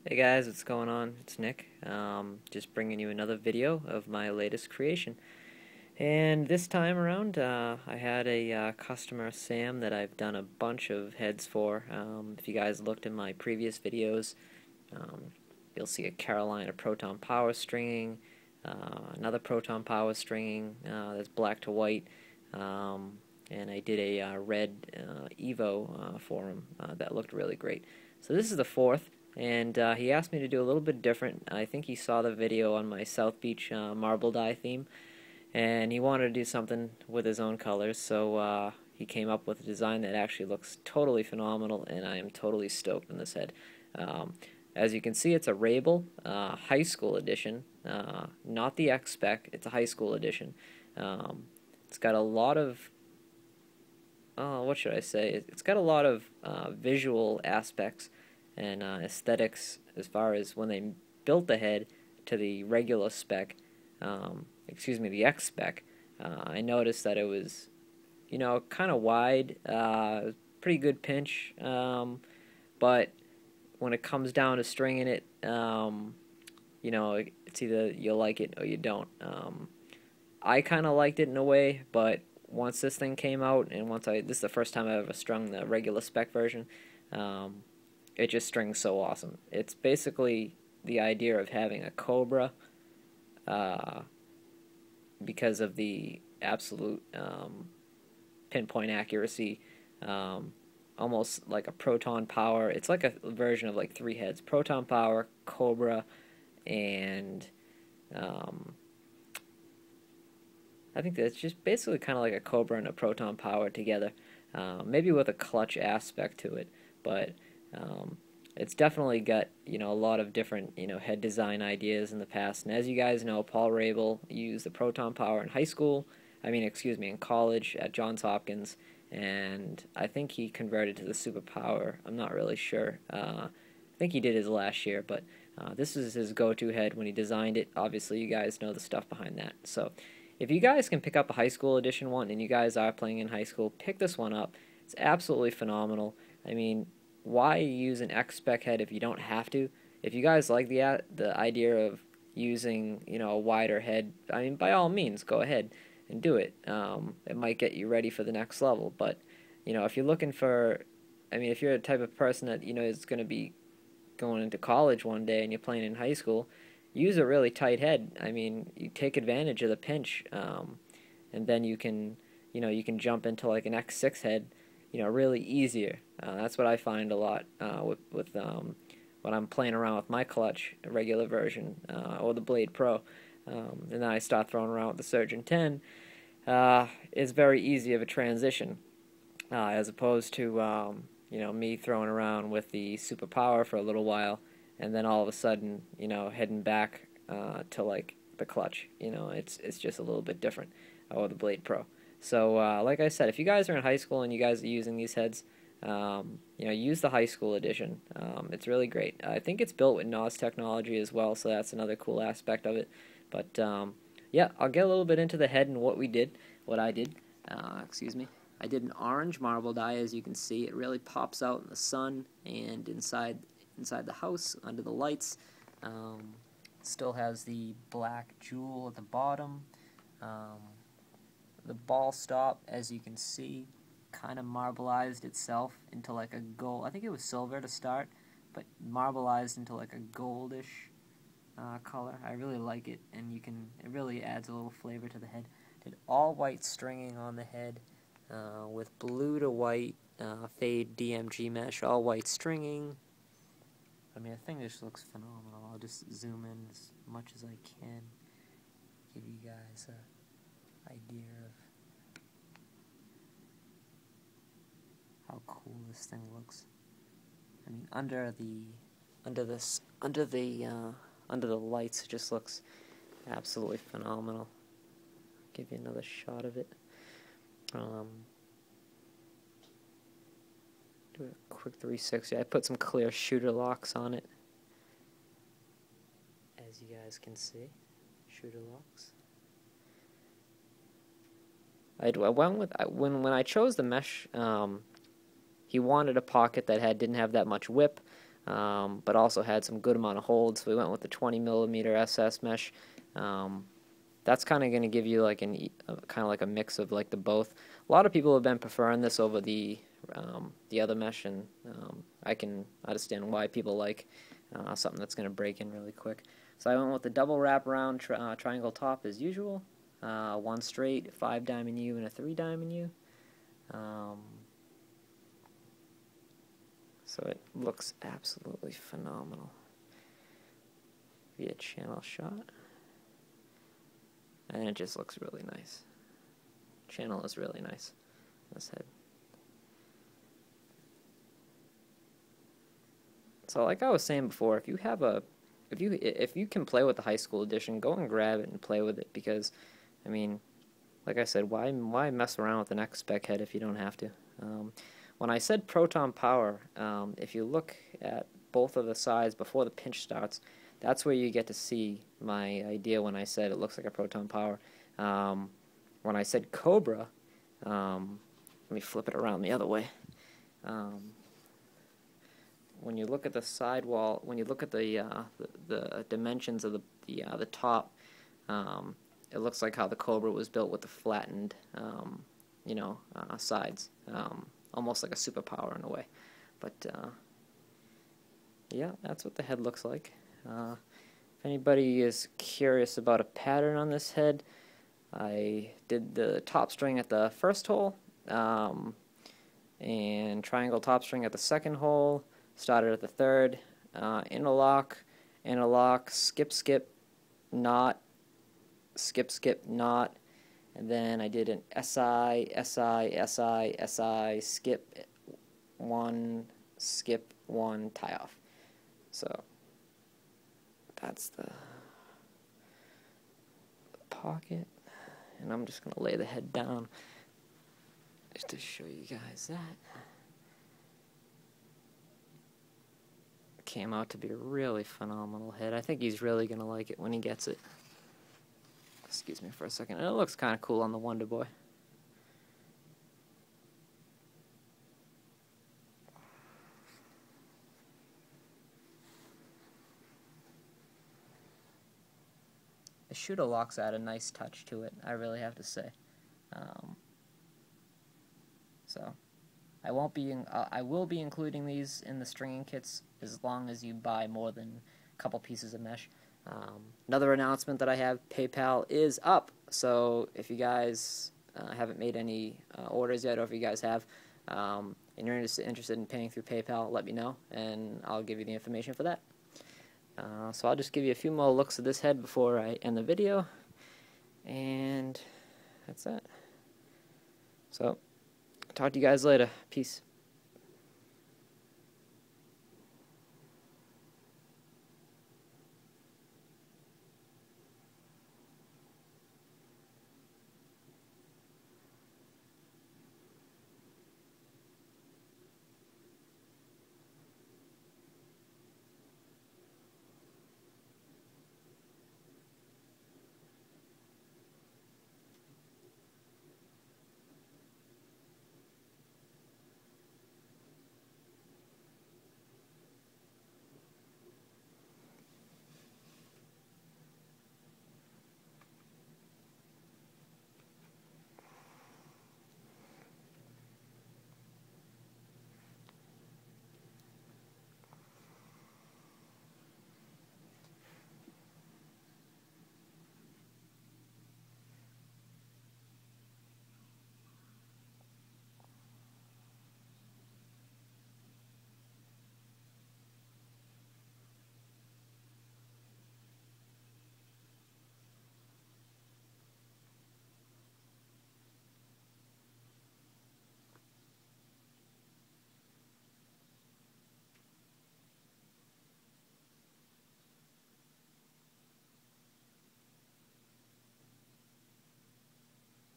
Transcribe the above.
Hey guys, what's going on? It's Nick. Just bringing you another video of my latest creation. And this time around, I had a customer, Sam, that I've done a bunch of heads for. If you guys looked in my previous videos, um, you'll see a Carolina proton power stringing, another proton power stringing that's black to white, and I did a red Evo for him that looked really great. So this is the fourth. And he asked me to do a little bit different. I think he saw the video on my South Beach marble dye theme, and he wanted to do something with his own colors, so he came up with a design that actually looks totally phenomenal, and I am totally stoked on this head. As you can see, it's a Rabil high school edition, not the X spec, it's a high school edition. It's got a lot of, what should I say? It's got a lot of visual aspects and aesthetics as far as when they built the head to the regular spec, the X spec. I noticed that it was, kind of wide, pretty good pinch, but when it comes down to stringing it, it's either you like it or you don't. I kind of liked it in a way, but once this thing came out, and this is the first time I've ever strung the regular spec version, it just strings so awesome. It's basically the idea of having a cobra because of the absolute pinpoint accuracy, almost like a proton power. It's like a version of like three heads: proton power, cobra, and I think that's just basically kind of like a cobra and a proton power together, maybe with a clutch aspect to it, but it's definitely got, a lot of different, head design ideas in the past. And as you guys know, Paul Rabil used the proton power in in college at Johns Hopkins, and I think he converted to the super power. I'm not really sure. I think he did his last year, but this is his go-to head when he designed it. Obviously, you guys know the stuff behind that. So if you guys can pick up a high school edition one, and you guys are playing in high school, pick this one up. It's absolutely phenomenal. I mean, why use an X spec head if you don't have to? If you guys like the idea of using a wider head, I mean, by all means, go ahead and do it. It might get you ready for the next level. But if you're looking for, if you're the type of person that is going to be going into college one day and you're playing in high school, use a really tight head. I mean, you take advantage of the pinch, and then you can jump into like an X6 head, really easier. That's what I find a lot with when I'm playing around with my clutch, regular version, or the Blade Pro, and then I start throwing around with the Surgeon 10. It's very easy of a transition, as opposed to me throwing around with the Super Power for a little while, and then all of a sudden, heading back to like the clutch. It's just a little bit different, or the Blade Pro. So, like I said, if you guys are in high school and you guys are using these heads, use the high school edition. It's really great. I think it's built with NOS technology as well, so that's another cool aspect of it. But, yeah, I'll get a little bit into the head and what I did. I did an orange marble dye, as you can see. It really pops out in the sun and inside the house, under the lights. Still has the black jewel at the bottom. The ball stop, as you can see, kind of marbleized itself into like a gold. I think it was silver to start, but marbleized into like a goldish color. I really like it, and it really adds a little flavor to the head. Did all white stringing on the head with blue to white fade DMG mesh, all white stringing. I think this looks phenomenal. I'll just zoom in as much as I can, give you guys a idea of how cool this thing looks. Under the lights, it just looks absolutely phenomenal. I'll give you another shot of it. Do a quick 360. I put some clear shooter locks on it, as you guys can see. Shooter locks. I went with when I chose the mesh. He wanted a pocket that didn't have that much whip. but also had some good amount of hold, so we went with the 20mm SS mesh. That's kind of going to give you like kind of like a mix of like the both. A lot of people have been preferring this over the other mesh, and I can understand why people like something that's going to break in really quick. So I went with the double wraparound triangle top as usual, one straight, 5 diamond U, and a 3 diamond U. So it looks absolutely phenomenal via channel shot. And it just looks really nice. Channel is really nice. This head. So like I was saying before, if you can play with the high school edition, go and grab it and play with it, because I mean, like I said, why mess around with the next spec head if you don't have to? When I said proton power, if you look at both of the sides before the pinch starts, that's where you get to see my idea when I said it looks like a proton power. When I said Cobra, let me flip it around the other way. When you look at the sidewall, when you look at the dimensions of the top, it looks like how the Cobra was built with the flattened, sides, almost like a superpower in a way. But yeah, that's what the head looks like. If anybody is curious about a pattern on this head, I did the top string at the first hole, and triangle top string at the second hole, started at the third, interlock, skip, skip, knot, skip, skip, knot, and then I did an SI, skip, one, tie off. So that's the pocket, and I'm just going to lay the head down just to show you guys that. Came out to be a really phenomenal head. I think he's really going to like it when he gets it. Excuse me for a second. And it looks kind of cool on the Wonder Boy. The shooter locks add a nice touch to it, I really have to say. So I will be including these in the stringing kits as long as you buy more than a couple pieces of mesh. Another announcement that I have, PayPal is up, so if you guys haven't made any orders yet, or if you guys have, and you're interested in paying through PayPal, let me know, and I'll give you the information for that. So I'll just give you a few more looks at this head before I end the video, and that's that. So, talk to you guys later. Peace.